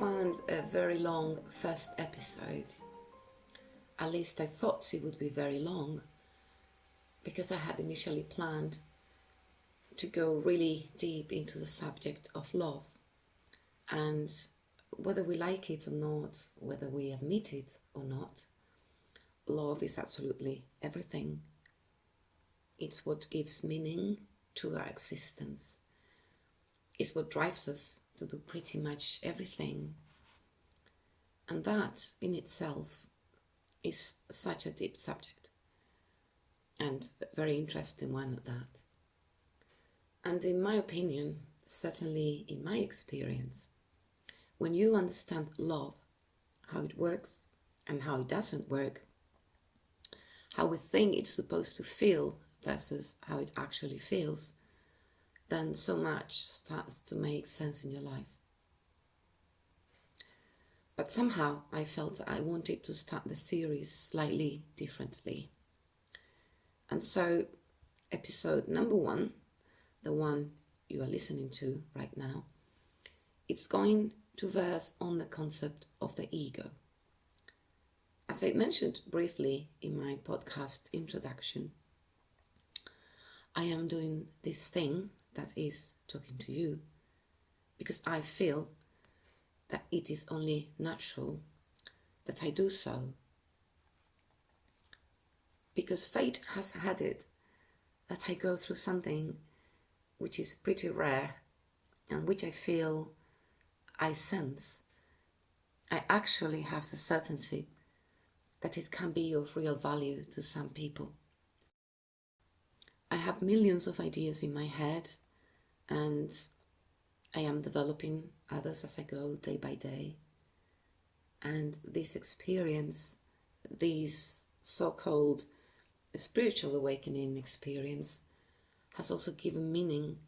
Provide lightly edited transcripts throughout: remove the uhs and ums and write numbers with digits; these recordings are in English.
planned a very long first episode. At least I thought it would be very long, because I had initially planned to go really deep into the subject of love. And whether we like it or not, whether we admit it or not, love is absolutely everything. It's what gives meaning to our existence. It's what drives us to do pretty much everything. And that in itself is such a deep subject, and a very interesting one at that. And in my opinion, certainly in my experience, when you understand love, how it works and how it doesn't work, how we think it's supposed to feel versus how it actually feels, then so much starts to make sense in your life. But somehow I felt I wanted to start the series slightly differently. And so episode number 1, the one you are listening to right now, it's going to verse on the concept of the ego. As I mentioned briefly in my podcast introduction, I am doing this thing that is talking to you because I feel that it is only natural that I do so. Because fate has had it that I go through something which is pretty rare and which I feel, I sense, I actually have the certainty that it can be of real value to some people. I have millions of ideas in my head, and I am developing others as I go day by day. And this experience, this so-called spiritual awakening experience, has also given meaning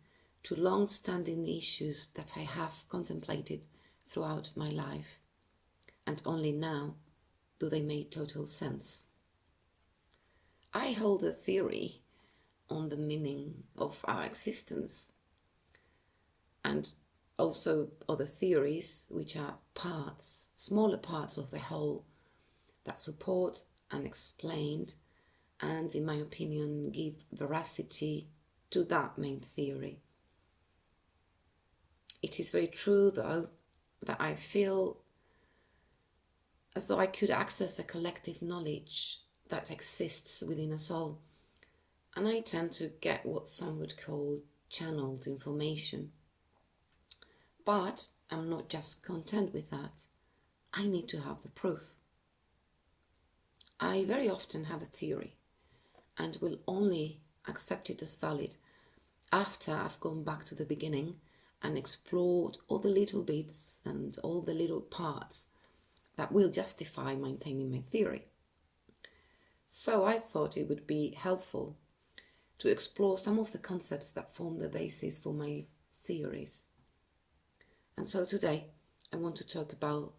to long-standing issues that I have contemplated throughout my life. And only now do they make total sense. I hold a theory on the meaning of our existence, and also other theories which are parts, smaller parts of the whole, that support and explain and, in my opinion, give veracity to that main theory. It is very true, though, that I feel as though I could access a collective knowledge that exists within us all, and I tend to get what some would call channeled information. But I'm not just content with that. I need to have the proof. I very often have a theory and will only accept it as valid after I've gone back to the beginning and explored all the little bits and all the little parts that will justify maintaining my theory. So I thought it would be helpful to explore some of the concepts that form the basis for my theories. And so today I want to talk about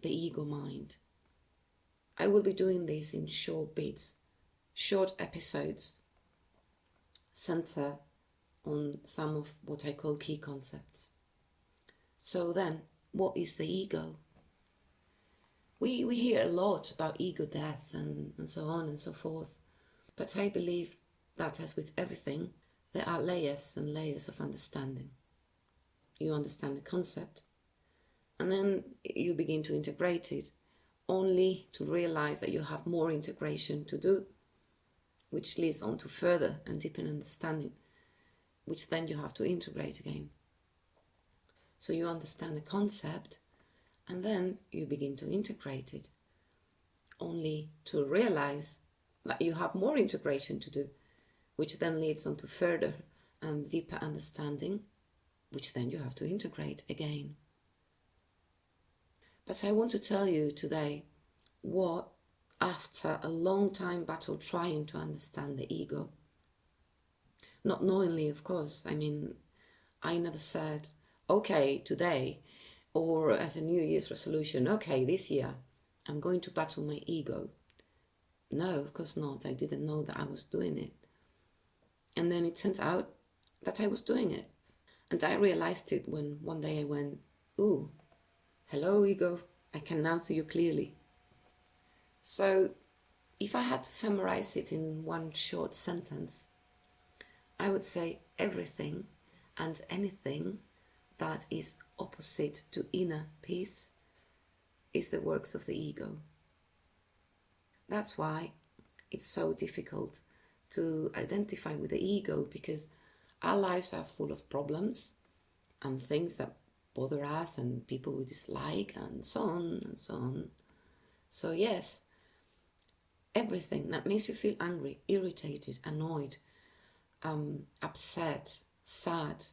the ego mind. I will be doing this in short bits, short episodes, center on some of what I call key concepts. So then, what is the ego? We hear a lot about ego death and so on and so forth, but I believe that, as with everything, there are layers and layers of understanding. You understand the concept, and then you begin to integrate it, only to realize that you have more integration to do, which leads on to further and deeper understanding, which then you have to integrate again. So you understand the concept, and then you begin to integrate it, only to realize that you have more integration to do, which then leads on to further and deeper understanding, which then you have to integrate again. But I want to tell you today what, after a long time battle trying to understand the ego, not knowingly, of course, I never said, okay, today, or as a New Year's resolution, okay, this year, I'm going to battle my ego. No, of course not. I didn't know that I was doing it. And then it turned out that I was doing it. And I realized it when one day I went, ooh, Hello, ego, I can now see you clearly. So, if I had to summarize it in one short sentence, I would say everything and anything that is opposite to inner peace is the works of the ego. That's why it's so difficult to identify with the ego, because our lives are full of problems and things that bother us and people we dislike and so on and so on. So yes, everything that makes you feel angry, irritated, annoyed, upset, sad,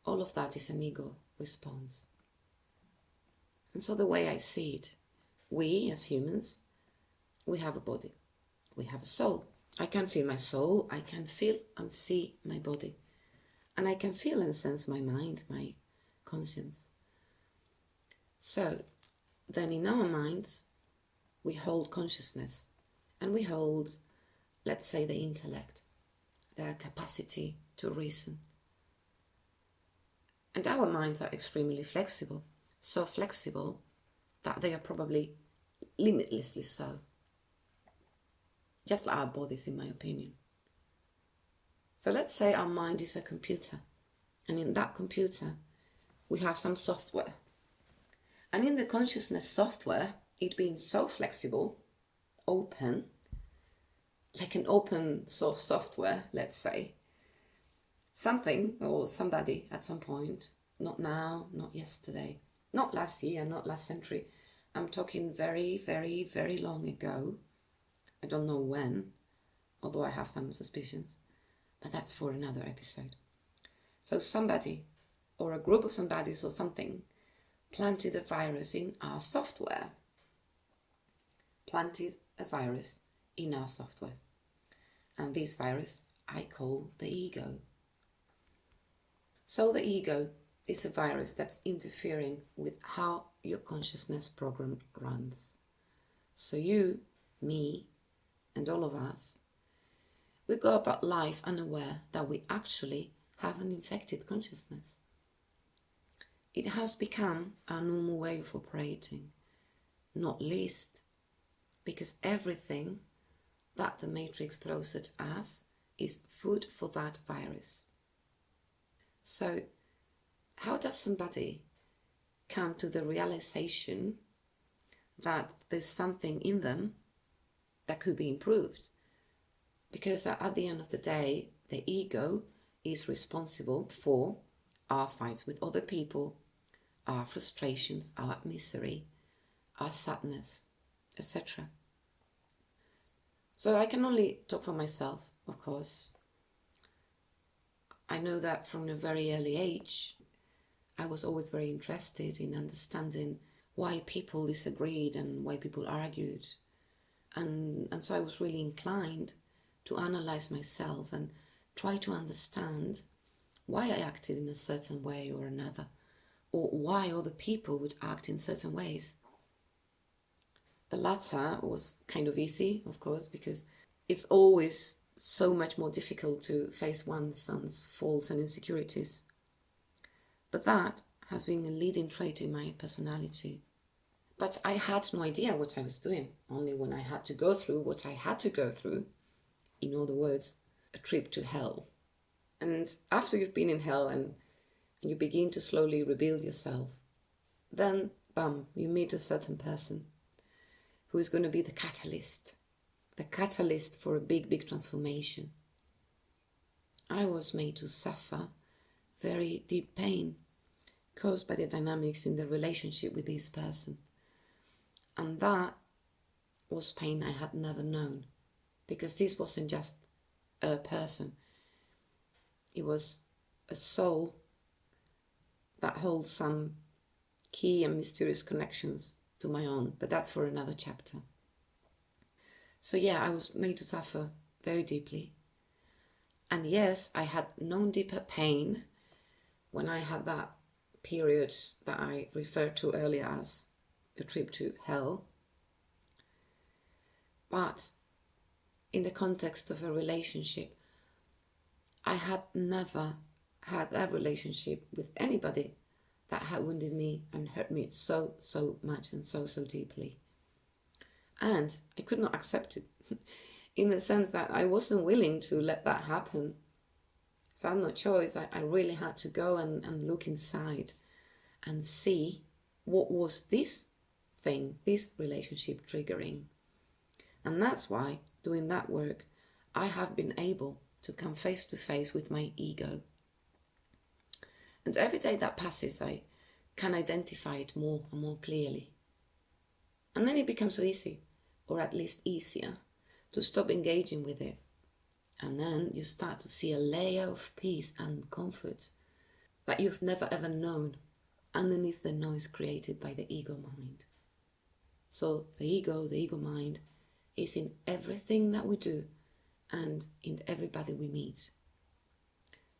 all of that is an ego response. And so the way I see it, we as humans, we have a body, we have a soul. I can feel my soul, I can feel and see my body, and I can feel and sense my mind, my conscience. So then in our minds, we hold consciousness, and we hold, let's say, the intellect, their capacity to reason. And our minds are extremely flexible, so flexible that they are probably limitlessly so. Just like our bodies, in my opinion. So let's say our mind is a computer, and in that computer we have some software. And in the consciousness software, it being so flexible, open, like an open source software, let's say, something or somebody at some point, not now, not yesterday, not last year, not last century, I'm talking very, very, very long ago. I don't know when, although I have some suspicions, but that's for another episode. So somebody, or a group of somebodies or something, planted a virus in our software. Planted a virus in our software. And this virus I call the ego. So the ego is a virus that's interfering with how your consciousness program runs. So you, me, and all of us, we go about life unaware that we actually have an infected consciousness. It has become our normal way of operating, not least because everything that the Matrix throws at us is food for that virus. So, how does somebody come to the realization that there's something in them that could be improved? Because at the end of the day, the ego is responsible for our fights with other people, our frustrations, our misery, our sadness, etc. So I can only talk for myself, of course. I know that from a very early age, I was always very interested in understanding why people disagreed and why people argued. And so I was really inclined to analyze myself and try to understand why I acted in a certain way or another, or why other people would act in certain ways. The latter was kind of easy, of course, because it's always so much more difficult to face one's faults and insecurities. But that has been a leading trait in my personality. But I had no idea what I was doing, only when I had to go through what I had to go through. In other words, a trip to hell. And after you've been in hell and you begin to slowly rebuild yourself, then, bam, you meet a certain person who is going to be the catalyst for a big, big transformation. I was made to suffer very deep pain caused by the dynamics in the relationship with this person. And that was pain I had never known, because this wasn't just a person. It was a soul that holds some key and mysterious connections to my own, but that's for another chapter. So yeah, I was made to suffer very deeply. And yes, I had known deeper pain when I had that period that I referred to earlier as a trip to hell. But in the context of a relationship, I had never had a relationship with anybody that had wounded me and hurt me so, so much and so, so deeply. And I could not accept it in the sense that I wasn't willing to let that happen. So I had no choice. I really had to go and look inside and see what was this thing, this relationship triggering. And that's why, doing that work, I have been able to come face to face with my ego. And every day that passes, I can identify it more and more clearly. And then it becomes so easy, or at least easier, to stop engaging with it. And then you start to see a layer of peace and comfort that you've never ever known underneath the noise created by the ego mind. So the ego mind, is in everything that we do and in everybody we meet.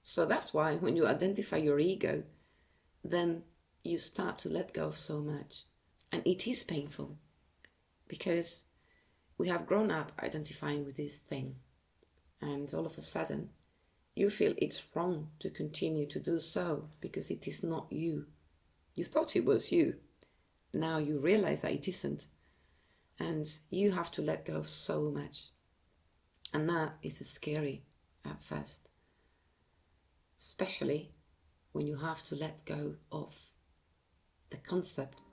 So that's why when you identify your ego, then you start to let go of so much. And it is painful because we have grown up identifying with this thing. And all of a sudden, you feel it's wrong to continue to do so because it is not you. You thought it was you. Now you realize that it isn't. And you have to let go of so much. And that is scary at first. Especially when you have to let go of the concept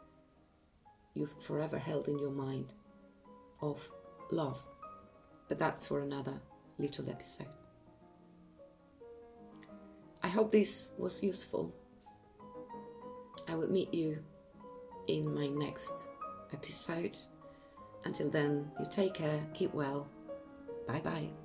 you've forever held in your mind of love. But that's for another little episode. I hope this was useful. I will meet you in my next episode. Until then, you take care, keep well. Bye bye.